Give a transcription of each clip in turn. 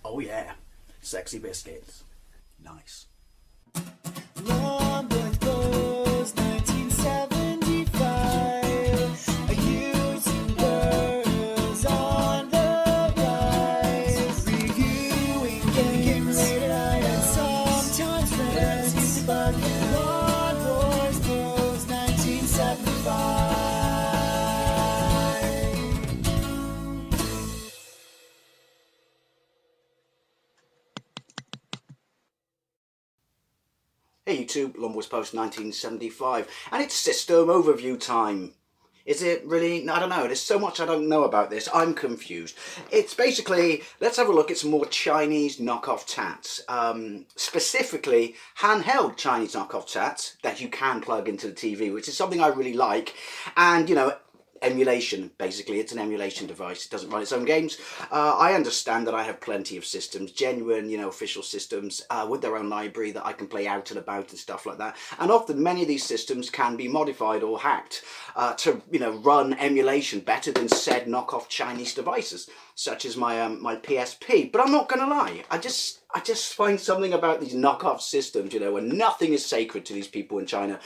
Oh yeah, sexy biscuits. Nice. Long boys blues, 1975. Using girls on the rise. Reviewing games late at night and sometimes friends. But Long boys blues, 1975. Hey YouTube, Longboys Post 1975, and it's system overview time. Is it really? I don't know. There's so much I don't know about this. I'm confused. It's basically, let's have a look at some more Chinese knockoff tats. Specifically, handheld Chinese knockoff tats that you can plug into the TV, which is something I really like. And, you know, emulation, basically. It's an emulation device. It doesn't run its own games. I understand that I have plenty of systems, genuine, you know, official systems with their own library that I can play out and about and stuff like that. And often many of these systems can be modified or hacked to, you know, run emulation better than said knockoff Chinese devices, such as my my PSP. But I'm not going to lie, I just find something about these knockoff systems, you know, when nothing is sacred to these people in China,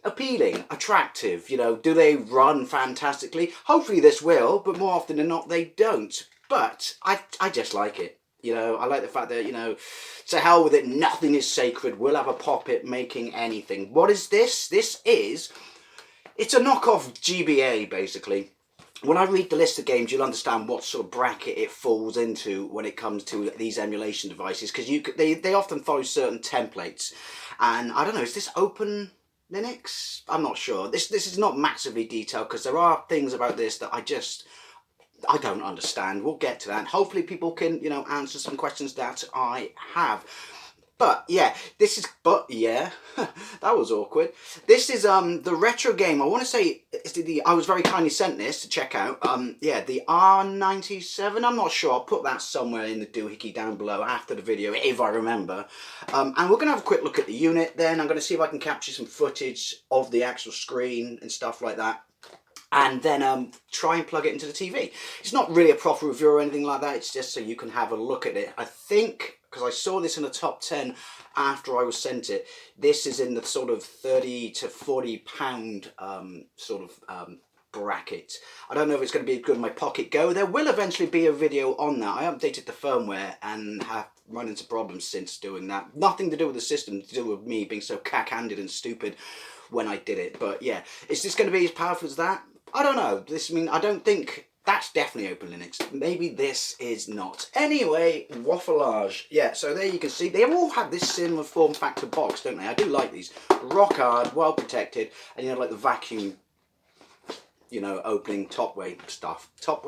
appealing, attractive. You know, do they run fantastically? Hopefully this will, but more often than not they don't. But I just like it. You know, I like the fact that, you know, to hell with it, nothing is sacred. We'll have a pop at making anything. What is this? It's a knockoff GBA, basically. When I read the list of games, you'll understand what sort of bracket it falls into when it comes to these emulation devices, because they often follow certain templates. And I don't know, is this open Linux? I'm not sure. This is not massively detailed, because there are things about this that I don't understand. We'll get to that. Hopefully people can, you know, answer some questions that I have. But yeah, that was awkward. This is the retro game. I want to say I was very kindly sent this to check out. Yeah, the R97. I'm not sure. I'll put that somewhere in the doohickey down below after the video if I remember. And we're gonna have a quick look at the unit. Then I'm gonna see if I can capture some footage of the actual screen and stuff like that. And then try and plug it into the TV. It's not really a proper review or anything like that. It's just so you can have a look at it. I think, because I saw this in the top 10 after I was sent it, this is in the sort of 30 to 40 pound bracket. I don't know if it's going to be as good as my Pocket Go. There will eventually be a video on that. I updated the firmware and have run into problems since doing that. Nothing to do with the system, to do with me being so cack-handed and stupid when I did it. But yeah, is this going to be as powerful as that? I don't know. I don't think that's definitely Open Linux. Maybe this is not. Anyway, waffleage. Yeah, so there you can see they all have this similar form factor box, don't they? I do like these. Rock hard, well protected, and you know, like the vacuum, you know, opening top way stuff. So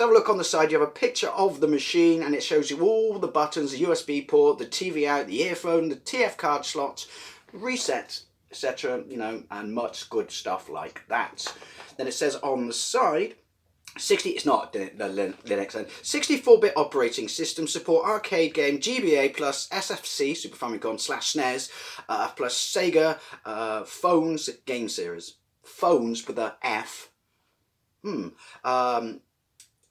have a look on the side. You have a picture of the machine, and it shows you all the buttons, the USB port, the TV out, the earphone, the TF card slots, reset, etc., you know, and much good stuff like that. Then it says on the side, it's not the Linux then, 64-bit operating system, support arcade game, GBA plus SFC, Super Famicom / SNES, plus Sega, phones, game series. Phones with a F.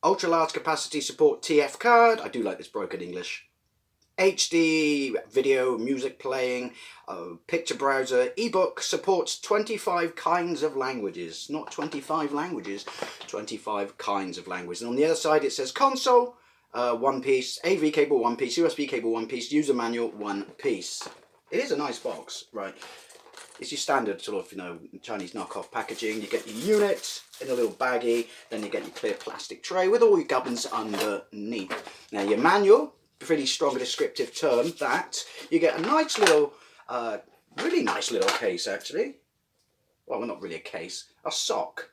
Ultra large capacity support TF card. I do like this broken English. HD video, music playing, picture browser, ebook, supports 25 kinds of languages. Not 25 languages, 25 kinds of languages. And on the other side it says console, one piece, AV cable, one piece, USB cable, one piece, user manual, one piece. It is a nice box, right? It's your standard sort of, you know, Chinese knockoff packaging. You get your unit in a little baggie, then you get your clear plastic tray with all your gubbins underneath. Now your manual, pretty strong descriptive term, that you get a nice little, really nice little case actually. Well, not really a case, a sock.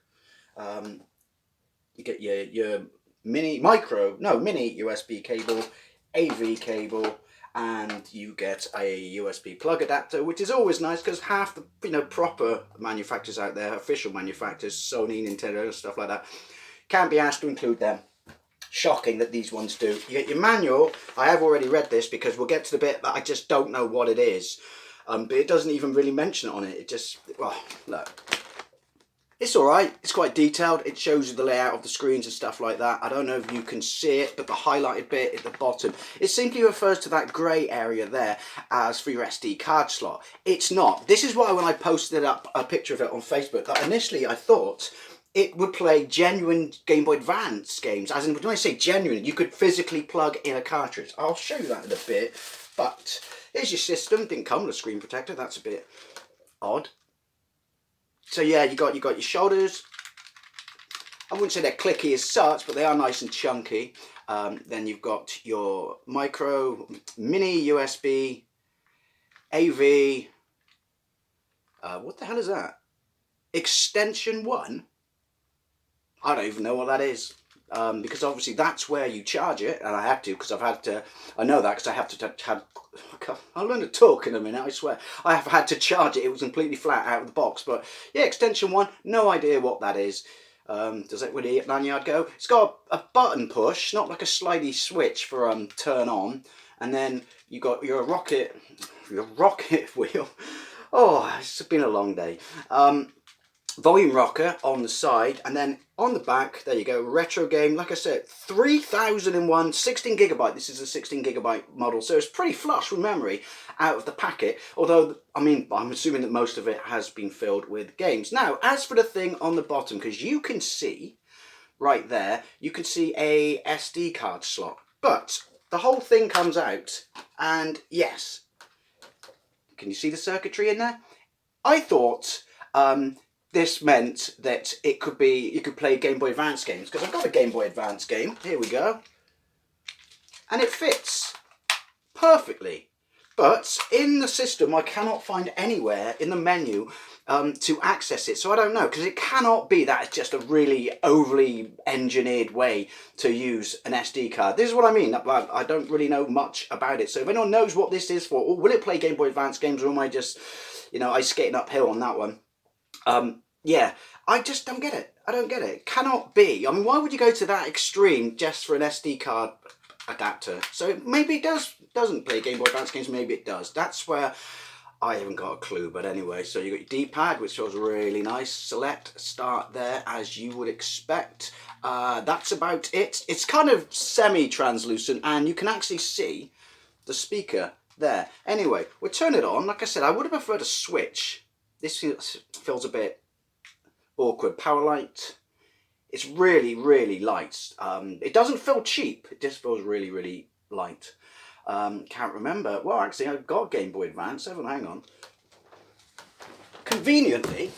You get your mini USB cable, AV cable, and you get a USB plug adapter, which is always nice because half the, you know, proper manufacturers out there, official manufacturers, Sony, Nintendo, stuff like that, can't be asked to include them. Shocking that these ones do. You get your manual. I have already read this because we'll get to the bit that I just don't know what it is. But it doesn't even really mention it on it. It just, well, look. It's alright, it's quite detailed, it shows you the layout of the screens and stuff like that. I don't know if you can see it, but the highlighted bit at the bottom, it simply refers to that grey area there as for your SD card slot. It's not. This is why when I posted up a picture of it on Facebook, that initially I thought it would play genuine Game Boy Advance games. As in, when I say genuine, you could physically plug in a cartridge. I'll show you that in a bit, but here's your system. Didn't come with a screen protector, that's a bit odd. So yeah, you got your shoulders. I wouldn't say they're clicky as such, but they are nice and chunky. Then you've got your micro, mini USB, AV. What the hell is that? Extension 1? I don't even know what that is. Because obviously that's where you charge it, and I had to, because I've had to, I know that because I have to, I'll learn to talk in a minute, I swear. I have had to charge it, it was completely flat out of the box, but yeah, extension 1, no idea what that is. Does it with the lanyard go? It's got a button push, not like a slidey switch for turn on, and then you got your rocket wheel. Oh, it's been a long day. Volume rocker on the side, and then on the back, there you go, retro game. Like I said, 3001, 16 gigabyte. This is a 16 gigabyte model, so it's pretty flush with memory out of the packet. Although, I mean, I'm assuming that most of it has been filled with games. Now, as for the thing on the bottom, because you can see right there, you can see a SD card slot, but the whole thing comes out, and yes, can you see the circuitry in there? I thought this meant that it could be, you could play Game Boy Advance games, because I've got a Game Boy Advance game, here we go, and it fits perfectly. But in the system I cannot find anywhere in the menu to access it, so I don't know, because it cannot be that it's just a really overly engineered way to use an SD card. This is what I mean, I don't really know much about it, so if anyone knows what this is for, or will it play Game Boy Advance games, or am I just, you know, ice skating uphill on that one? Yeah, I just don't get it. I don't get it. It cannot be. I mean, why would you go to that extreme just for an SD card adapter? So maybe it doesn't play Game Boy Advance games, maybe it does. That's where I haven't got a clue, but anyway. So you got your D-pad, which feels really nice. Select, start there, as you would expect. That's about it. It's kind of semi-translucent, and you can actually see the speaker there. Anyway, we'll turn it on. Like I said, I would have preferred a switch. This feels a bit awkward. Power light. It's really, really light. It doesn't feel cheap. It just feels really, really light. Can't remember. Well, actually, I've got Game Boy Advance. Hang on. Conveniently,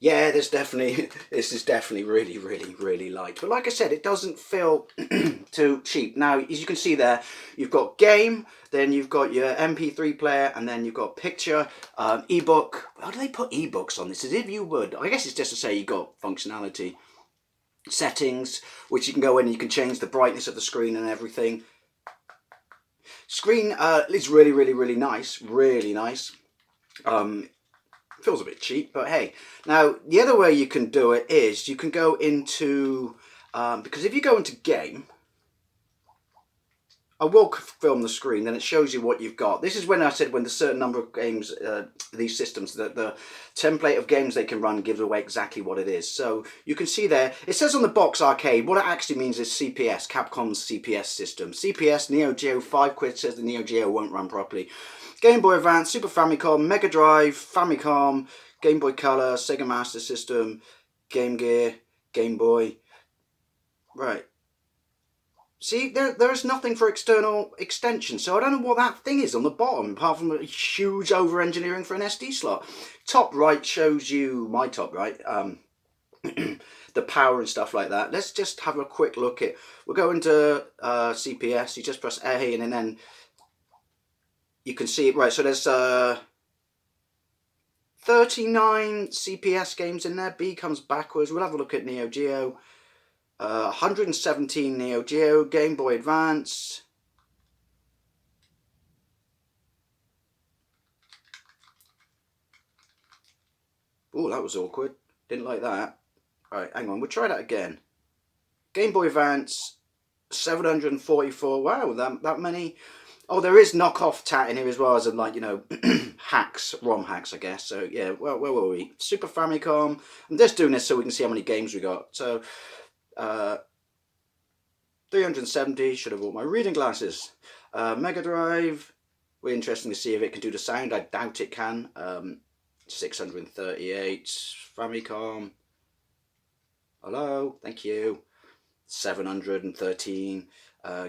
yeah, this is definitely really, really, really light. But like I said, it doesn't feel too cheap. Now, as you can see there, you've got game, then you've got your MP3 player, and then you've got picture, ebook. How do they put ebooks on this? As if you would. I guess it's just to say you got functionality. Settings, which you can go in and you can change the brightness of the screen and everything. Screen is really, really, really nice. Really nice. Feels a bit cheap, but hey. Now, the other way you can do it is you can go into, because if you go into game, I will film the screen, then it shows you what you've got. This is when I said when the certain number of games, these systems, the template of games they can run gives away exactly what it is. So you can see there, it says on the box arcade, what it actually means is CPS, Capcom's CPS system. CPS, Neo Geo, £5 says the Neo Geo won't run properly. Game Boy Advance, Super Famicom, Mega Drive, Famicom, Game Boy Color, Sega Master System, Game Gear, Game Boy. Right. See, there's nothing for external extension, so I don't know what that thing is on the bottom, apart from a huge over-engineering for an SD slot. Top right shows you, my top right, the power and stuff like that. Let's just have a quick look at, we'll go into CPS, you just press A, and then you can see it, right, so there's 39 CPS games in there. B comes backwards. We'll have a look at Neo Geo. 117 Neo Geo, Game Boy Advance. Oh, that was awkward. Didn't like that. Right, hang on, we'll try that again. Game Boy Advance, 744. Wow, that many. Oh, there is knockoff tat in here as well as like, you know, hacks, ROM hacks, I guess. So yeah, well, where were we? Super Famicom. I'm just doing this so we can see how many games we got. So 370. Should have bought my reading glasses. Mega Drive. We're interested to see if it can do the sound. I doubt it can. 638. Famicom. Hello, thank you. 713.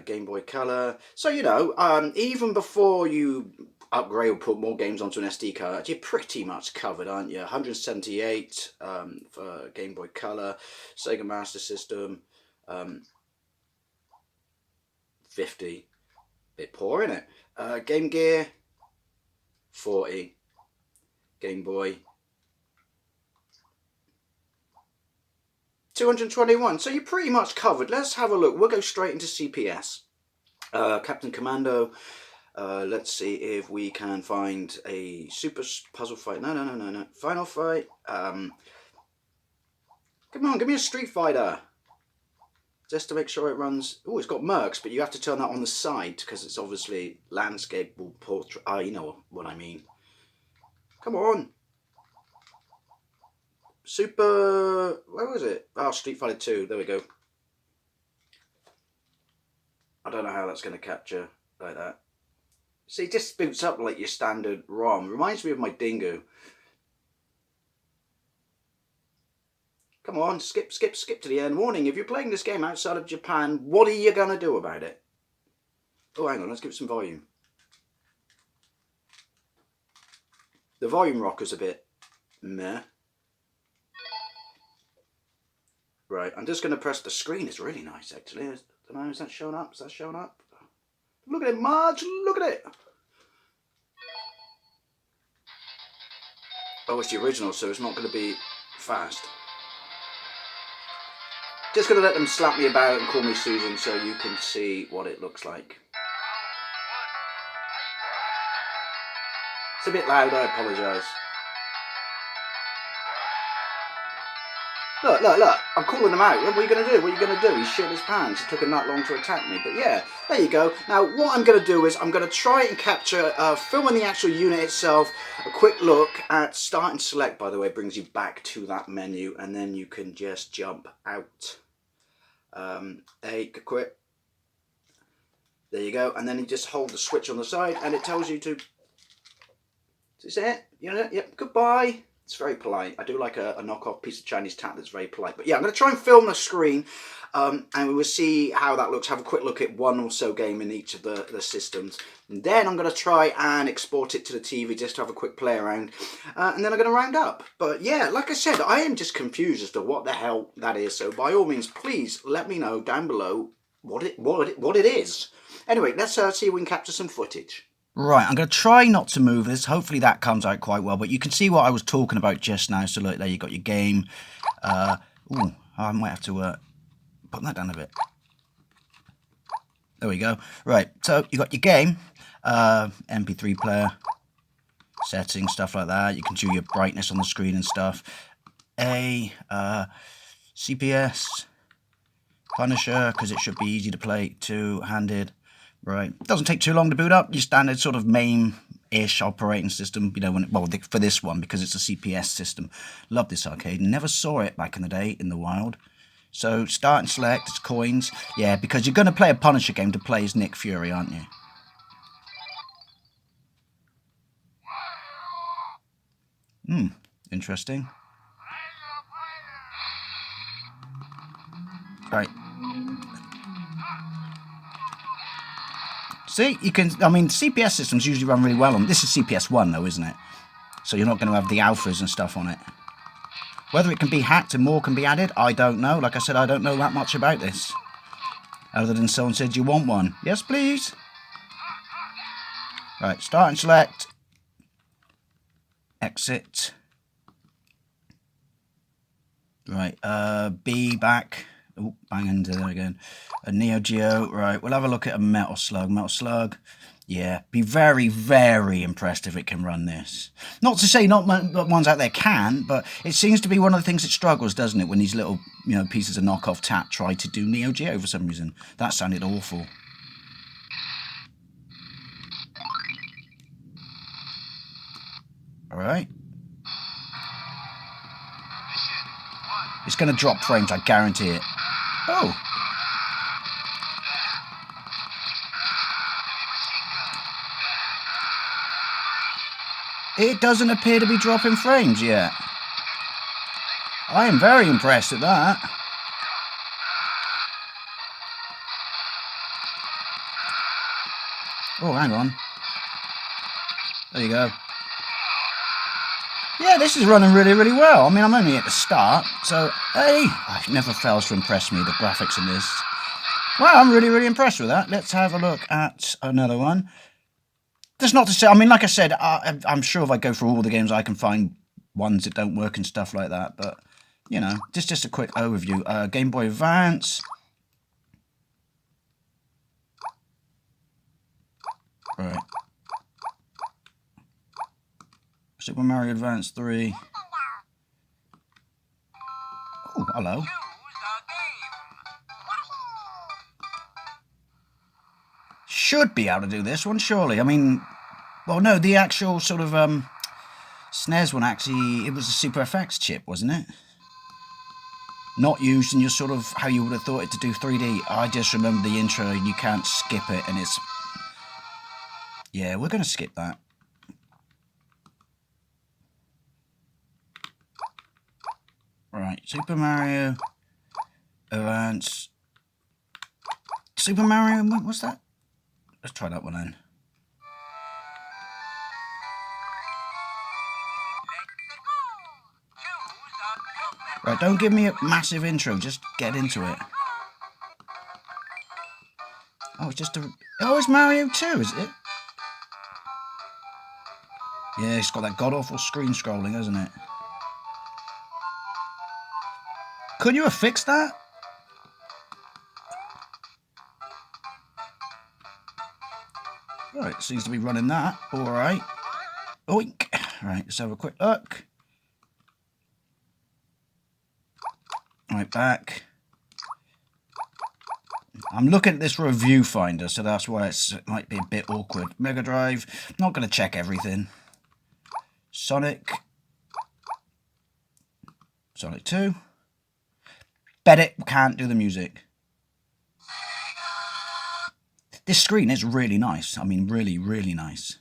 Game Boy Color. So, you know, even before you upgrade or put more games onto an SD card, you're pretty much covered, aren't you? 178 for Game Boy Color, Sega Master System, 50. Bit poor, isn't it? Game Gear, 40. Game Boy, 221. So you're pretty much covered. Let's have a look. We'll go straight into CPS. Captain Commando. Let's see if we can find a Super Puzzle Fight. No. Final Fight. Come on, give me a Street Fighter. Just to make sure it runs. Oh, it's got Mercs, but you have to turn that on the side because it's obviously landscape portrait. You know what I mean. Come on. Super, where was it? Oh, Street Fighter 2, there we go. I don't know how that's going to capture like that. See, it just boots up like your standard ROM. Reminds me of my Dingo. Come on, skip to the end. Warning, if you're playing this game outside of Japan, what are you going to do about it? Oh, hang on, let's give it some volume. The volume rocker's a bit meh. Right, I'm just going to press the screen. It's really nice, actually. I don't know, is that showing up? Is that showing up? Look at it, Marge! Look at it! Oh, it's the original, so it's not going to be fast. Just going to let them slap me about and call me Susan so you can see what it looks like. It's a bit loud, I apologise. Look, I'm calling him out. What are you going to do? What are you going to do? He shit his pants. It took him that long to attack me. But yeah, there you go. Now, what I'm going to do is I'm going to try and capture, filming the actual unit itself, a quick look at Start and Select, by the way, brings you back to that menu, and then you can just jump out. Quit. There you go. And then you just hold the switch on the side, and it tells you to... Is it? You know, yep, goodbye. It's very polite. I do like a knockoff piece of Chinese tat that's very polite. But yeah, I'm going to try and film the screen and we will see how that looks. Have a quick look at one or so game in each of the systems. And then I'm going to try and export it to the TV just to have a quick play around. And then I'm going to round up. But yeah, like I said, I am just confused as to what the hell that is. So by all means, please let me know down below what it is. Anyway, let's see if we can capture some footage. Right, I'm going to try not to move this. Hopefully that comes out quite well. But you can see what I was talking about just now. So look, there you got your game. Ooh, I might have to put that down a bit. There we go. Right, so you got your game. MP3 player. Settings, stuff like that. You can do your brightness on the screen and stuff. CPS. Punisher, because it should be easy to play two-handed. Right, doesn't take too long to boot up. Your standard sort of MAME-ish operating system, you know, for this one, because it's a CPS system. Love this arcade. Never saw it back in the day in the wild. So Start and Select, it's coins. Yeah, because you're going to play a Punisher game to play as Nick Fury, aren't you? Interesting. Right. See, you can, I mean, CPS systems usually run really well on, this is CPS 1 though, isn't it? So you're not going to have the alphas and stuff on it. Whether it can be hacked and more can be added, I don't know. Like I said, I don't know that much about this. Other than someone said, you want one? Yes, please. Right, Start and Select. Exit. Right, B back. Oh, bang into there again. A Neo Geo. Right, we'll have a look at a Metal Slug. Metal Slug. Yeah, be very, very impressed if it can run this. Not to say not ones out there can, but it seems to be one of the things that struggles, doesn't it? When these little, you know, pieces of knockoff tat try to do Neo Geo for some reason. That sounded awful. Right. It's going to drop frames, I guarantee it. Oh. It doesn't appear to be dropping frames yet. I am very impressed at that. Oh, hang on. There you go. Yeah, this is running really, really well. I mean, I'm only at the start, so, hey, it never fails to impress me, the graphics in this. Well, I'm really, really impressed with that. Let's have a look at another one. That's not to say, I mean, like I said, I'm sure if I go through all the games, I can find ones that don't work and stuff like that, but, you know, just a quick overview. Game Boy Advance. Right. Super Mario Advance 3. Oh, hello. Should be able to do this one, surely. I mean, well, no, the actual sort of SNES one, actually, it was a Super FX chip, wasn't it? Not used in your sort of how you would have thought it to do 3D. I just remember the intro, you can't skip it, and it's... Yeah, we're going to skip that. Right, Super Mario Advance. Super Mario, what's that? Let's try that one then. Right, don't give me a massive intro, just get into it. Oh, it's just a... Oh, it's Mario 2, is it? Yeah, it's got that god-awful screen scrolling, hasn't it? Could you have fixed that? Right, seems to be running that. Alright. Oink. Right, let's have a quick look. Right, back. I'm looking at this review finder, so that's why it might be a bit awkward. Mega Drive. Not going to check everything. Sonic. Sonic 2. Bet it can't do the music. This screen is really nice. I mean, really, really nice.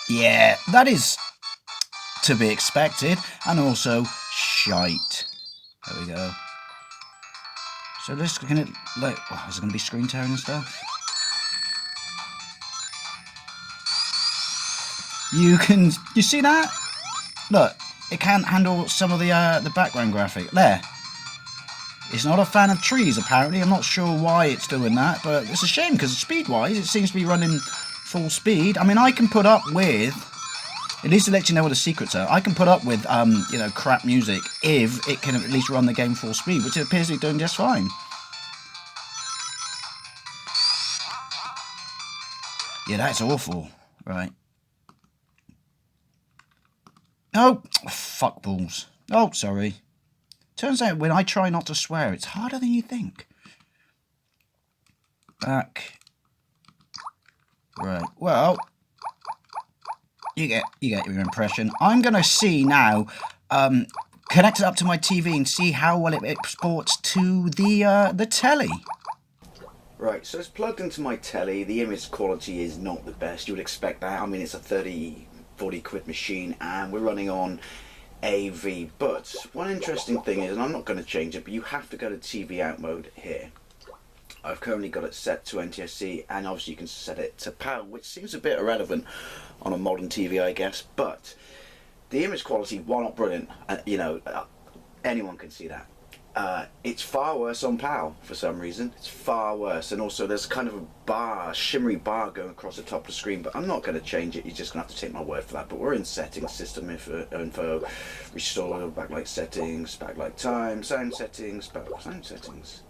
Yeah, that is to be expected. And also, shite. There we go. So this can it like, oh, is it going to be screen tearing and stuff? You see that? Look, it can't handle some of the background graphic. There. It's not a fan of trees, apparently. I'm not sure why it's doing that, but it's a shame because speed-wise, it seems to be running full speed. I mean, I can put up with, at least to let you know what the secrets are, I can put up with, you know, crap music if it can at least run the game full speed, which it appears to be doing just fine. Yeah, that's awful. Right. Oh, fuck balls. Oh, sorry. Turns out when I try not to swear, it's harder than you think. Back. Right. Well, you get your impression. I'm gonna see now. Connect it up to my TV and see how well it exports to the telly. Right, so it's plugged into my telly. The image quality is not the best. You would expect that. I mean, it's a 30-40 quid machine, and we're running on AV. But one interesting thing is, and I'm not going to change it, but you have to go to TV out mode here. I've currently got it set to NTSC, and obviously you can set it to PAL, which seems a bit irrelevant on a modern TV, I guess. But the image quality, while not brilliant, you know, anyone can see that. It's far worse on PAL for some reason. It's far worse, and also there's kind of a bar, shimmery bar going across the top of the screen, but I'm not going to change it. You're just going to have to take my word for that. But we're in settings, system info, restore, backlight settings, backlight time, sound settings, sound settings,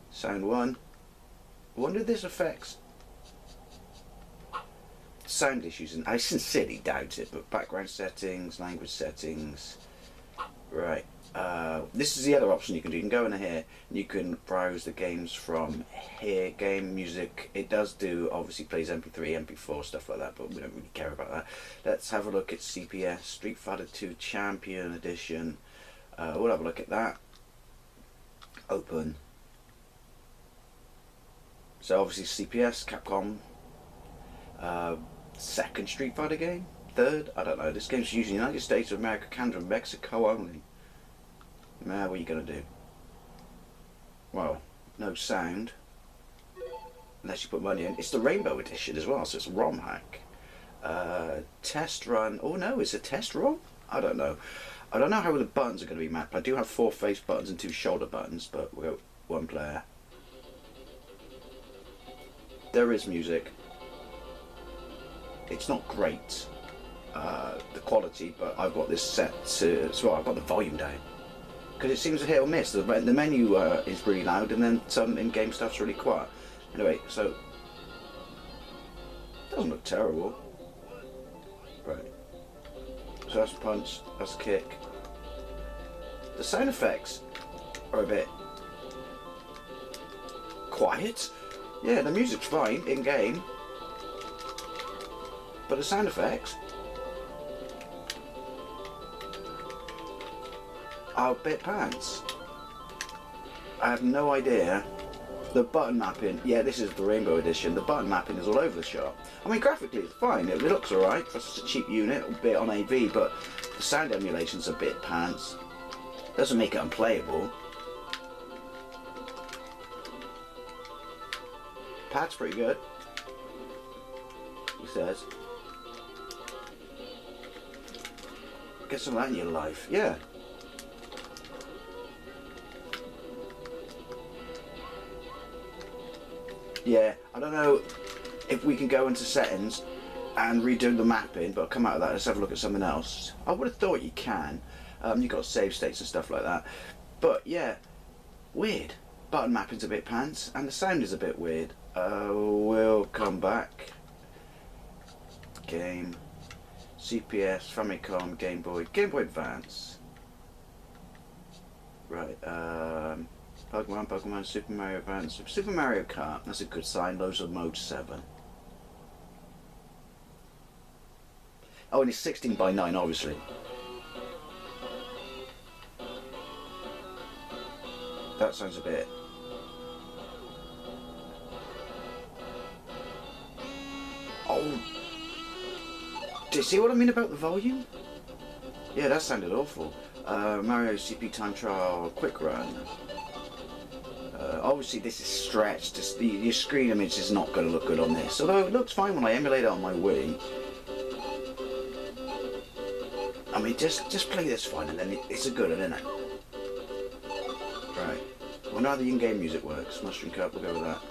sound 1. I wonder if this affects sound issues, and I sincerely doubt it, but background settings, language settings, Right. This is the other option you can do. You can go in here and you can browse the games from here. Game music. It does do, obviously plays MP3, MP4, stuff like that, but we don't really care about that. Let's have a look at CPS, Street Fighter 2 Champion Edition. We'll have a look at that. Open. So obviously CPS, Capcom. Second Street Fighter game? Third? I don't know. This game's used in the United States of America, Canada, and Mexico only. Now, what are you going to do? Well, no sound. Unless you put money in. It's the Rainbow Edition as well, so it's a ROM hack. Test run. Oh no, it's a test ROM? I don't know. I don't know how the buttons are going to be mapped. I do have 4 face buttons and 2 shoulder buttons, but we'll go 1 player. There is music. It's not great, the quality, but I've got this set to, so I've got the volume down. Because it seems a hit or miss. The menu is really loud, and then some in-game stuff's really quiet. Anyway, so it doesn't look terrible. Right. So that's a punch, that's a kick. The sound effects are a bit quiet. Yeah, the music's fine in-game, but the sound effects are a bit pants. I have no idea. The button mapping, yeah, this is the Rainbow Edition. The button mapping is all over the shop. I mean, graphically it's fine. It looks alright for such a cheap unit, a bit on AV, but the sound emulation's a bit pants. Doesn't make it unplayable. Pad's pretty good, he says. Get some of that in your life, yeah. Yeah, I don't know if we can go into settings and redo the mapping, but I'll come out of that. Let's have a look at something else. I would have thought you can. You've got save states and stuff like that. But yeah, weird. Button mapping's a bit pants, and the sound is a bit weird. We'll come back. Game. CPS, Famicom, Game Boy Advance. Right, Pokemon, Super Mario Advance, Super Mario Kart, that's a good sign. Those are mode 7. Oh, and it's 16:9, obviously. That sounds a bit... Oh! Do you see what I mean about the volume? Yeah, that sounded awful. Mario CP Time Trial Quick Run. Obviously this is stretched. Your screen image is not going to look good on this. Although it looks fine when I emulate it on my Wii. I mean, just play this fine and then it's a good one, isn't it? Right. Well, now the in-game music works. Mushroom Cup, we'll go with that.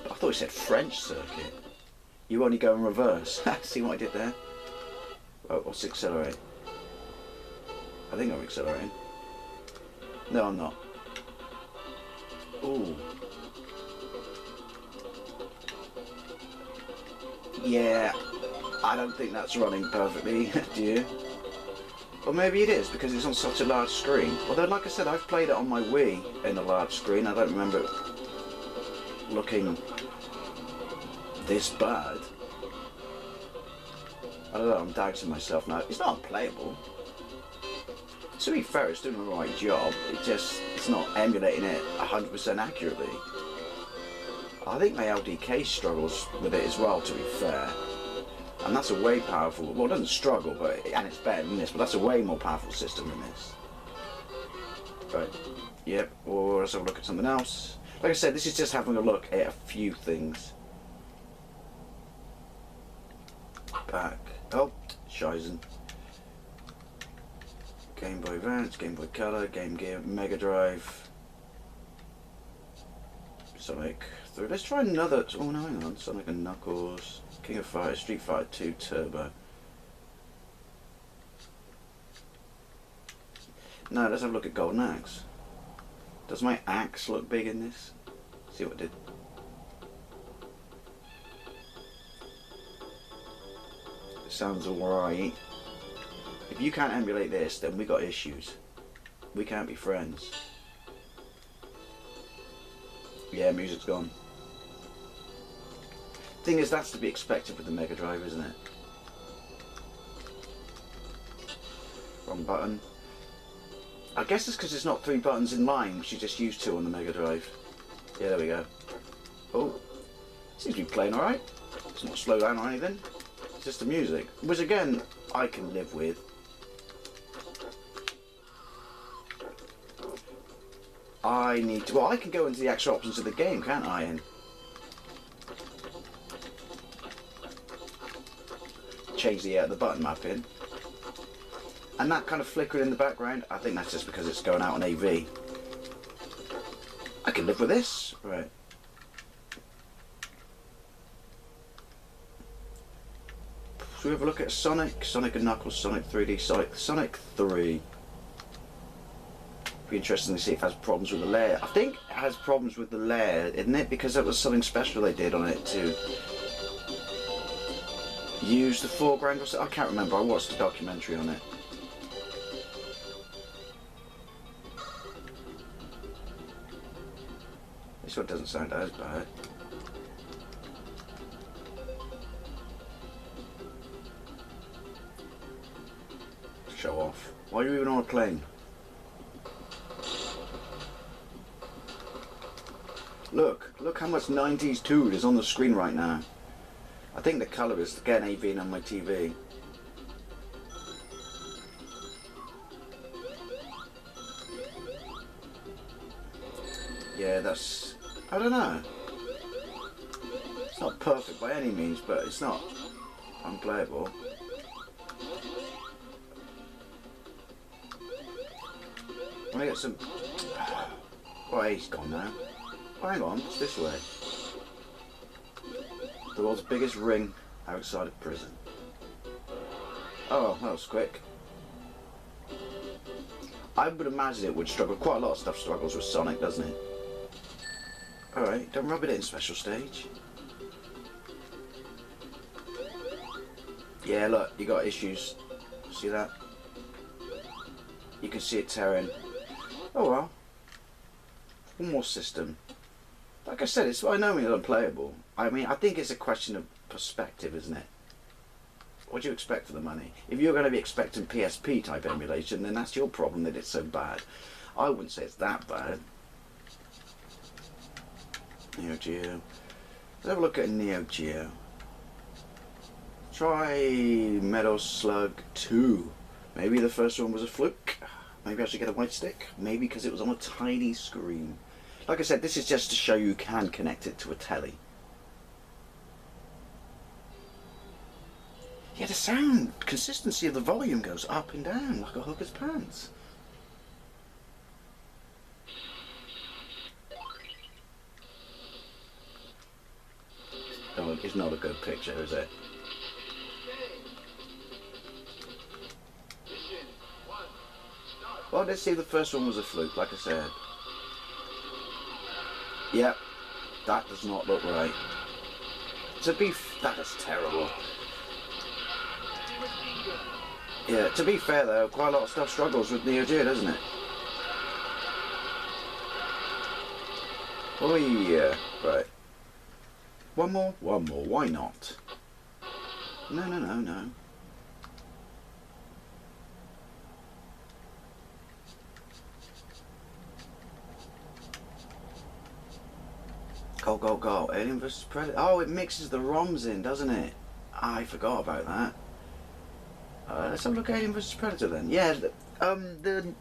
I thought it said French circuit. You only go in reverse. See what I did there? Oh, what's accelerate? I think I'm accelerating. No, I'm not. Ooh. Yeah, I don't think that's running perfectly, do you? Or maybe it is, because it's on such a large screen. Although, like I said, I've played it on my Wii in a large screen. I don't remember it looking this bad. I don't know, I'm doubting myself now. It's not unplayable. To be fair, it's doing the right job. It's not emulating it 100% accurately. I think my LDK struggles with it as well, to be fair. And that's a way powerful, well, it doesn't struggle, and it's better than this, but that's a way more powerful system than this. Right, yep, or let's have a look at something else. Like I said, this is just having a look at a few things. Back, oh, Shizen. Game Boy Advance, Game Boy Color, Game Gear, Mega Drive, Sonic 3. Let's try another. Oh no, hang on. Sonic and Knuckles, King of Fighters, Street Fighter 2 Turbo. No, let's have a look at Golden Axe. Does my axe look big in this? See what it did. It sounds alright. If you can't emulate this, then we got issues. We can't be friends. Yeah, music's gone. Thing is, that's to be expected with the Mega Drive, isn't it? Wrong button. I guess it's because it's not 3 buttons in line, which you just used 2 on the Mega Drive. Yeah, there we go. Oh, seems to be playing alright. It's not slow down or anything. It's just the music, which again, I can live with. I need to, well, I can go into the actual options of the game, can't I? And change the button mapping. And that kind of flickering in the background, I think that's just because it's going out on AV. I can live with this. Right. Should we have a look at Sonic? Sonic and Knuckles, Sonic 3D, Sonic 3. Be interesting to see if it has problems with the layer. I think it has problems with the layer, isn't it? Because that was something special they did on it to use the foreground. I can't remember. I watched a documentary on it. This one doesn't sound as bad. Show off. Why are you even on a plane? Look how much 90s tool is on the screen right now. I think the colour is getting AV on my TV. Yeah, that's, I don't know. It's not perfect by any means, but it's not unplayable. I want to get some. Oh, he's gone now. Oh, hang on, it's this way. The world's biggest ring outside of prison. Oh, that was quick. I would imagine it would struggle. Quite a lot of stuff struggles with Sonic, doesn't it? Alright, don't rub it in, special stage. Yeah, look, you got issues. See that? You can see it tearing. Oh well. One more system. Like I said, it's by no means unplayable. I mean, I think it's a question of perspective, isn't it? What do you expect for the money? If you're going to be expecting PSP type emulation, then that's your problem that it's so bad. I wouldn't say it's that bad. Neo Geo. Let's have a look at Neo Geo. Try Metal Slug 2. Maybe the first one was a fluke. Maybe I should get a white stick. Maybe because it was on a tiny screen. Like I said, this is just to show you can connect it to a telly. Yeah, the sound consistency of the volume goes up and down like a hooker's pants. Oh, it's not a good picture, is it? Well, let's see if the first one was a fluke, like I said. Yep, that does not look right. That is terrible. Yeah, to be fair though, quite a lot of stuff struggles with Neo Geo, doesn't it? Oh yeah, right. One more, why not? No. Go. Alien vs Predator. Oh, it mixes the ROMs in, doesn't it? I forgot about that. Let's have a look at Alien vs Predator then. Yeah, the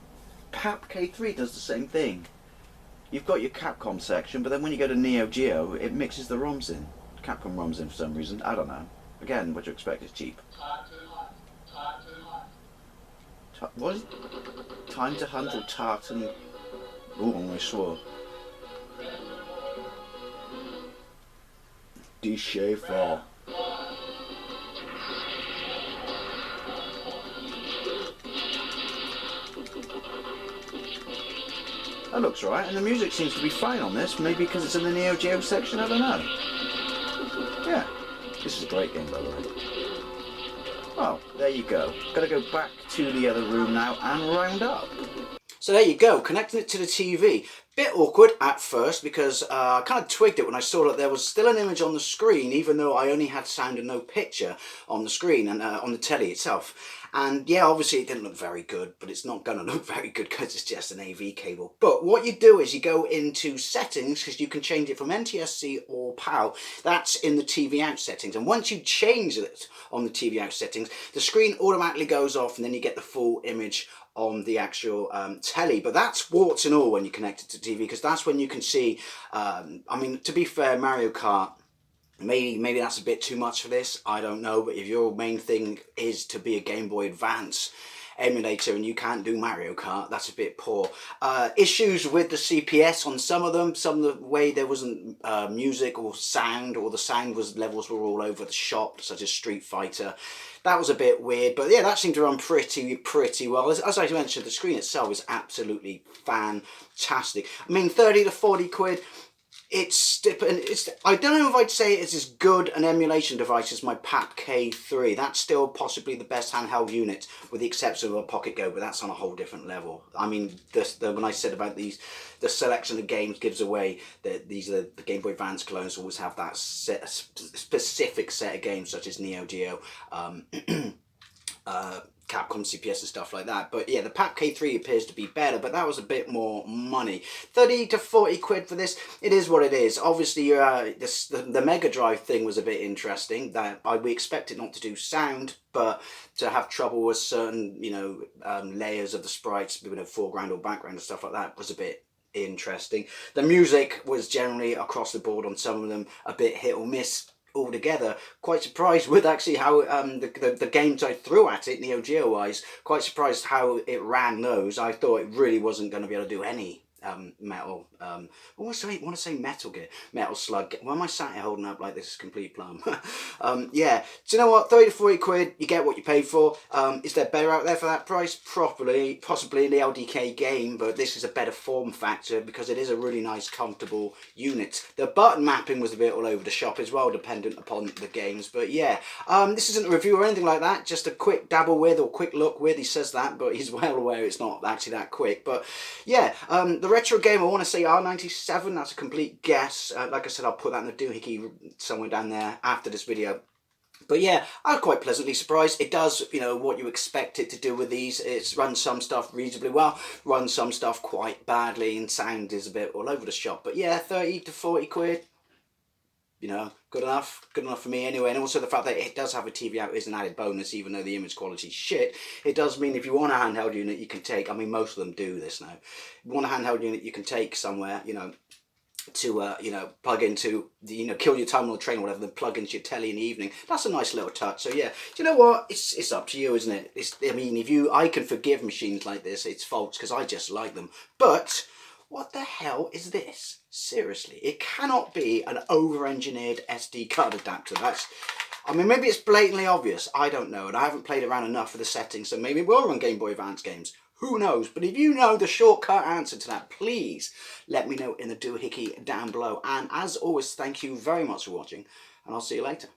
PAP K3 does the same thing. You've got your Capcom section, but then when you go to Neo Geo, it mixes the ROMs in. Capcom ROMs in for some reason. I don't know. Again, what you expect is cheap. What is it? Time to Hunt or Tartan? Oh, I almost swore. Die Schäfer. That looks right, and the music seems to be fine on this. Maybe because it's in the Neo Geo section, I don't know. Yeah, this is a great game, by the way. Oh, there you go. Gotta go back to the other room now and round up. So there you go, connecting it to the TV. Bit awkward at first because I kind of twigged it when I saw that there was still an image on the screen, even though I only had sound and no picture on the screen and on the telly itself. And yeah, obviously it didn't look very good, but it's not going to look very good because it's just an AV cable. But what you do is you go into settings, because you can change it from NTSC or PAL. That's in the TV out settings. And once you change it on the TV out settings, the screen automatically goes off and then you get the full image on the actual telly. But that's warts and all when you connect it to TV, because that's when you can see, I mean, to be fair, Mario Kart, maybe that's a bit too much for this, I don't know, but if your main thing is to be a Game Boy Advance emulator and you can't do Mario Kart, that's a bit poor. Issues with the CPS on some of them, some of the way there wasn't music or sound, or the sound levels were all over the shop, such as Street Fighter. That was a bit weird, but yeah, that seemed to run pretty well. As I mentioned, the screen itself is absolutely fantastic. I mean, 30 to 40 quid, I don't know if I'd say it's as good an emulation device as my PAP K3. That's still possibly the best handheld unit, with the exception of a Pocket Go, but that's on a whole different level. I mean, when I said about the selection of games gives away that these are the Game Boy Advance clones always have that specific set of games, such as Neo Geo, Capcom CPS and stuff like that. But yeah, the PAP K3 appears to be better, but that was a bit more money. 30 to 40 quid for this. It is what it is. Obviously, the Mega Drive thing was a bit interesting. That we expected not to do sound, but to have trouble with certain, layers of the sprites, foreground or background and stuff like that, was a bit interesting. The music was generally across the board on some of them a bit hit or miss altogether. Quite surprised with actually how the games I threw at it, Neo Geo wise, quite surprised how it ran those. I thought it really wasn't going to be able to do any metal, I want to say Metal Gear, Metal Slug. Why am I sat here holding up like this complete plum? Yeah, do you know what, 30 to 40 quid, you get what you pay for. Is there better out there for that price? Possibly the LDK game, but this is a better form factor because it is a really nice, comfortable unit. The button mapping was a bit all over the shop as well, dependent upon the games, but yeah, this isn't a review or anything like that, just a quick dabble with, or quick look with. He says that, but he's well aware it's not actually that quick. But yeah, the retro game, I want to say R97, that's a complete guess. Like I said, I'll put that in the doohickey somewhere down there after this video. But yeah, I was quite pleasantly surprised. It does, what you expect it to do with these. It's runs some stuff reasonably well, runs some stuff quite badly, and sound is a bit all over the shop. But yeah, 30 to 40 quid, good enough for me anyway. And also the fact that it does have a TV out is an added bonus, even though the image quality is shit. It does mean if you want a handheld unit you can take, I mean most of them do this now, if you want a handheld unit you can take somewhere, to plug into kill your time on the train or whatever, then plug into your telly in the evening. That's a nice little touch. So yeah, do you know what, it's up to you, isn't it? I can forgive machines like this, it's faults, because I just like them, but what the hell is this? Seriously, it cannot be an over-engineered SD card adapter. Maybe it's blatantly obvious, I don't know, and I haven't played around enough with the settings, so maybe it will run Game Boy Advance games. Who knows? But if you know the shortcut answer to that, please let me know in the doohickey down below. And as always, thank you very much for watching, and I'll see you later.